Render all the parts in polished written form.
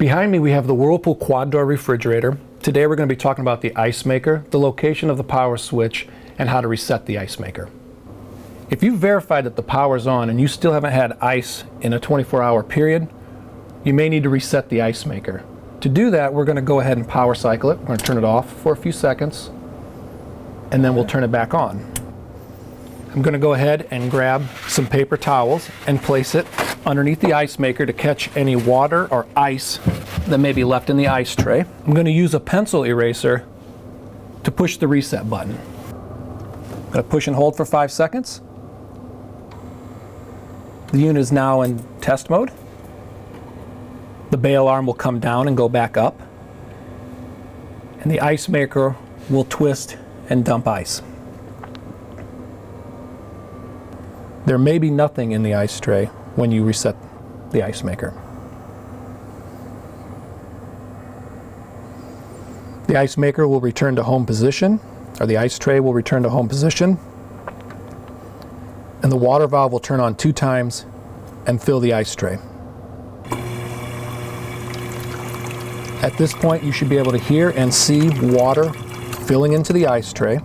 Behind me we have the Whirlpool Quad Door refrigerator. Today we're going to be talking about the ice maker, the location of the power switch, and how to reset the ice maker. If you've verified that the power's on and you still haven't had ice in a 24-hour period, you may need to reset the ice maker. To do that, we're going to go ahead and power cycle it. We're going to turn it off for a few seconds, and then we'll turn it back on. I'm going to go ahead and grab some paper towels and place it underneath the ice maker to catch any water or ice that may be left in the ice tray. I'm going to use a pencil eraser to push the reset button. I'm going to push and hold for 5 seconds. The unit is now in test mode. The bail arm will come down and go back up, and the ice maker will twist and dump ice. There may be nothing in the ice tray when you reset the ice maker. The ice maker will return to home position, or the ice tray will return to home position, and the water valve will turn on 2 times and fill the ice tray. At this point, you should be able to hear and see water filling into the ice tray.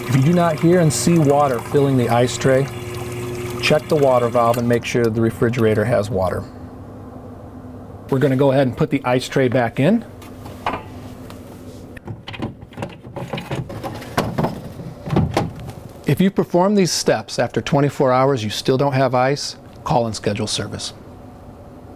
If you do not hear and see water filling the ice tray, check the water valve and make sure the refrigerator has water. We're going to go ahead and put the ice tray back in. If you perform these steps after 24 hours, you still don't have ice, call and schedule service.